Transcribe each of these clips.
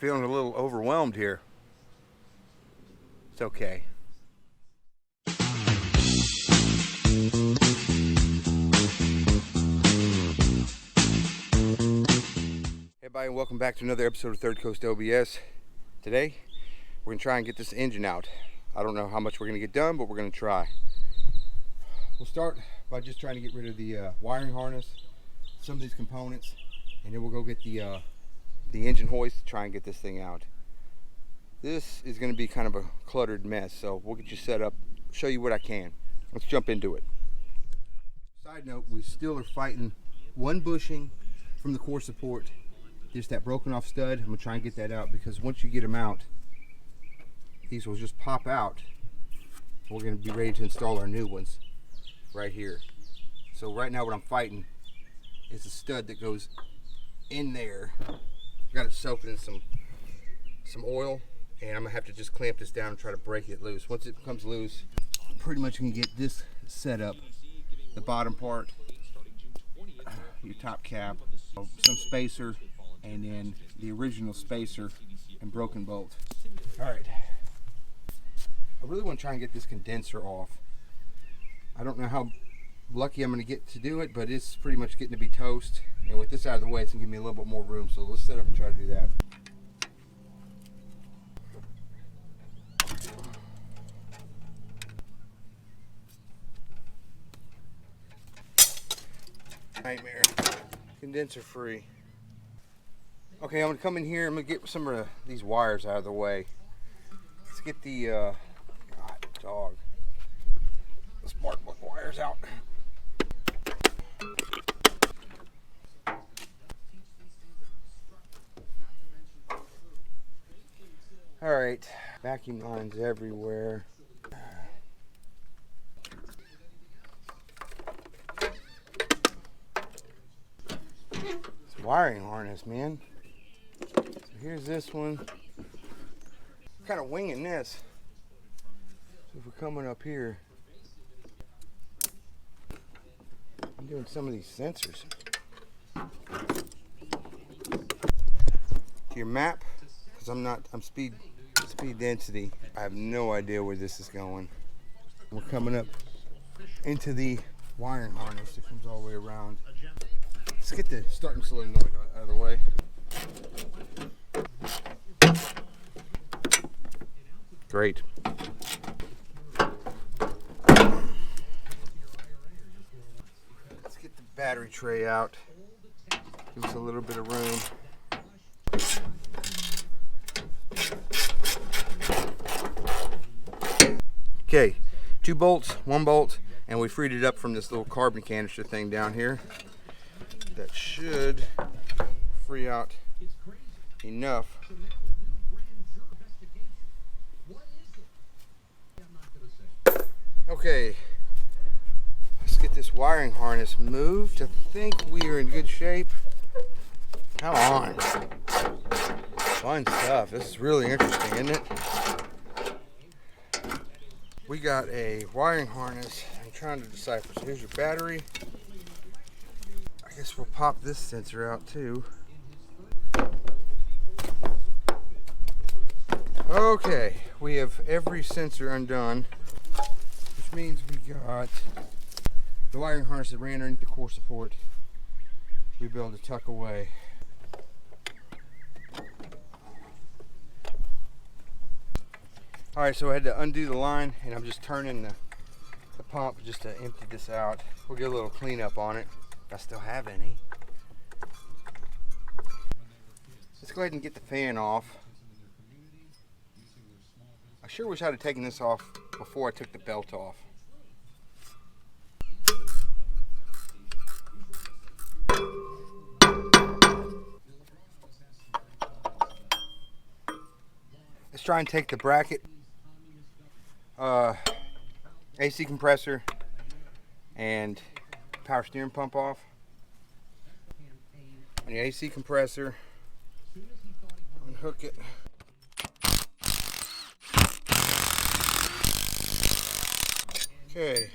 Feeling a little overwhelmed here. It's okay. Hey everybody, and welcome back to another episode of Third Coast OBS. Today, we're gonna try and get this engine out. I don't know how much we're gonna get done, but we're gonna try. We'll start by just trying to get rid of the wiring harness, some of these components, and then we'll go get the engine hoist to try and get this thing out. This is going to be kind of a cluttered mess, so we'll get you set up, show you what I can. Let's jump into it. Side note, we still are fighting one bushing from the core support, just that broken off stud. I'm going to try and get that out, because once you get them out, these will just pop out. We're going to be ready to install our new ones right here. So right now what I'm fighting is the stud that goes in there. Got it soaked in some oil, and I'm gonna have to just clamp this down and try to break it loose. Once it comes loose, I'm pretty much gonna get this set up. The bottom part, your top cap, some spacer, and then the original spacer and broken bolt. All right, I really want to try and get this condenser off. I don't know how lucky I'm going to get to do it, but it's pretty much getting to be toast. And with this out of the way, it's going to give me a little bit more room. So let's set up and try to do that. Nightmare. Condenser free. Okay, I'm going to come in here. I'm going to get some of these wires out of the way. Let's get the, God, dog. The spark plug wires out. All right, vacuum lines everywhere. It's wiring harness, man. So here's this one. Kind of winging this. So if we're coming up here, I'm doing some of these sensors. To your map, because I'm speed density. I have no idea where this is going. We're coming up into the wiring harness that comes all the way around. Let's get the starting solenoid out of the way. Great. Let's get the battery tray out. Give us a little bit of room. Okay, 2 bolts, 1 bolt, and we freed it up from this little carbon canister thing down here. That should free out enough. Okay, let's get this wiring harness moved. I think we are in good shape. Come on. Fun stuff. This is really interesting, isn't it? We got a wiring harness. I'm trying to decipher. So here's your battery. I guess we'll pop this sensor out too. Okay, we have every sensor undone, which means we got the wiring harness that ran underneath the core support. We'll be able to tuck away. Alright, so I had to undo the line, and I'm just turning the pump just to empty this out. We'll get a little cleanup on it, if I still have any. Let's go ahead and get the fan off. I sure wish I'd have taken this off before I took the belt off. Let's try and take the bracket, AC compressor, and power steering pump off. On the AC compressor, unhook it. Okay.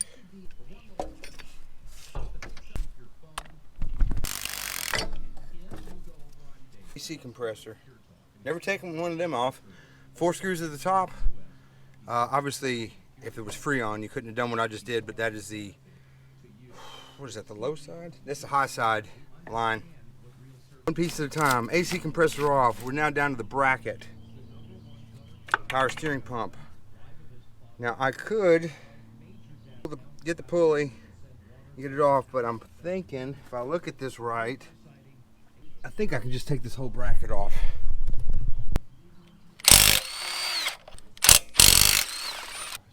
AC compressor. Never taken one of them off. 4 screws at the top. Obviously, if it was Freon, you couldn't have done what I just did, but that is the, what is that, the low side? That's the high side line. One piece at a time. AC compressor off. We're now down to the bracket. Power steering pump. Now I could get the pulley, get it off, but I'm thinking if I look at this right, I think I can just take this whole bracket off.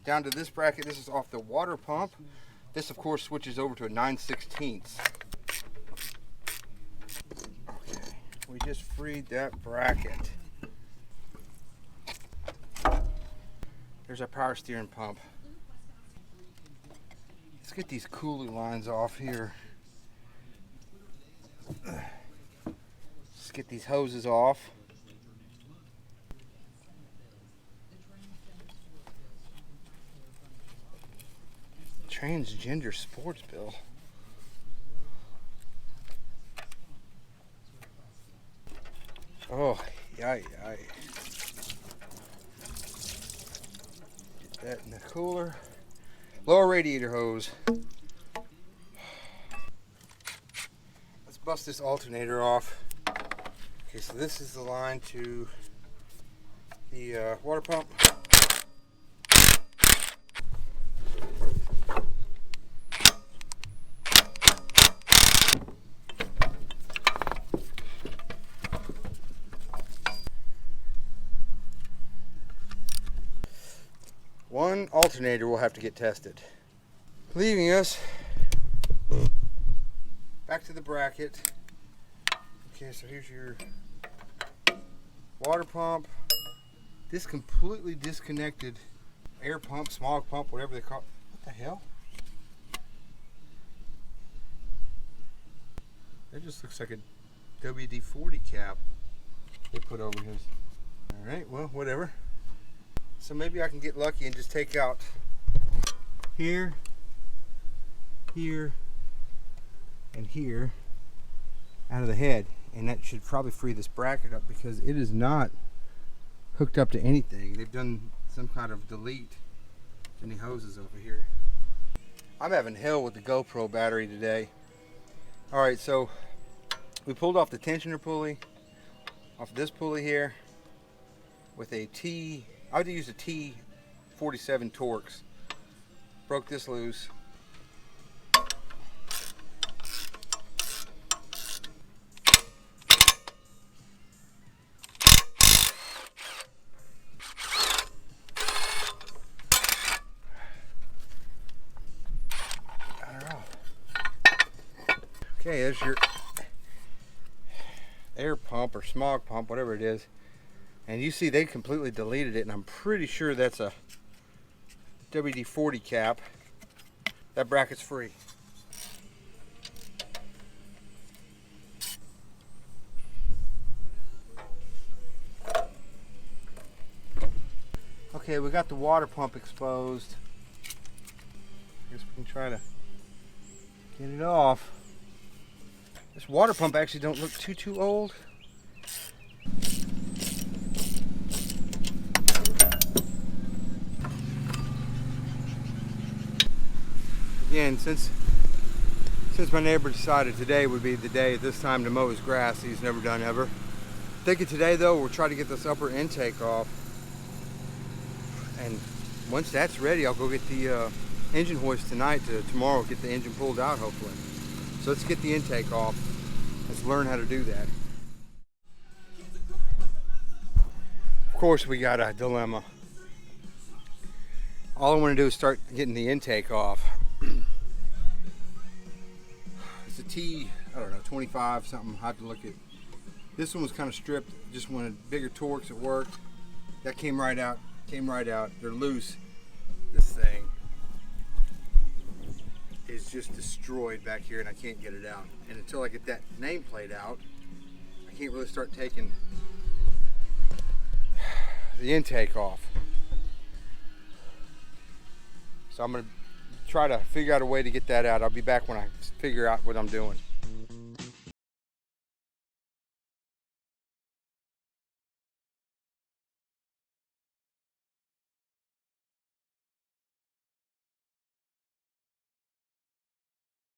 Down to this bracket. This is off the water pump. This of course switches over to a 9/16. Okay, we just freed that bracket. There's our power steering pump. Let's get these cooling lines off here. Let's get these hoses off. Transgender sports bill. Oh, yay. Get that in the cooler. Lower radiator hose. Let's bust this alternator off. Okay, so this is the line to the water pump. One alternator will have to get tested. Leaving us back to the bracket. Okay, so here's your water pump. This completely disconnected air pump, smog pump, whatever they call it. What the hell? That just looks like a WD-40 cap they put over his. Alright, well, whatever. So maybe I can get lucky and just take out here, here, and here out of the head. And that should probably free this bracket up because it is not hooked up to anything. They've done some kind of delete any hoses over here. I'm having hell with the GoPro battery today. Alright, so we pulled off the tensioner pulley off this pulley here with a I would use a T47 Torx. Broke this loose. Okay, there's your air pump or smog pump, whatever it is. And you see they completely deleted it, and I'm pretty sure that's a WD-40 cap. That bracket's free. Okay, we got the water pump exposed. Guess we can try to get it off. This water pump actually don't look too old. Again, since my neighbor decided today would be the day at this time to mow his grass, he's never done ever. Thinking today though, we'll try to get this upper intake off. And once that's ready, I'll go get the engine hoist tonight to tomorrow get the engine pulled out hopefully. So let's get the intake off. Let's learn how to do that. Of course we got a dilemma. All I want to do is start getting the intake off. It's a T, I don't know, 25 something. I have to look at. This one was kind of stripped. Just wanted bigger Torx at work. That came right out. They're loose. This thing is just destroyed back here, and I can't get it out. And until I get that nameplate out, I can't really start taking the intake off. So I'm gonna try to figure out a way to get that out. I'll be back when I figure out what I'm doing.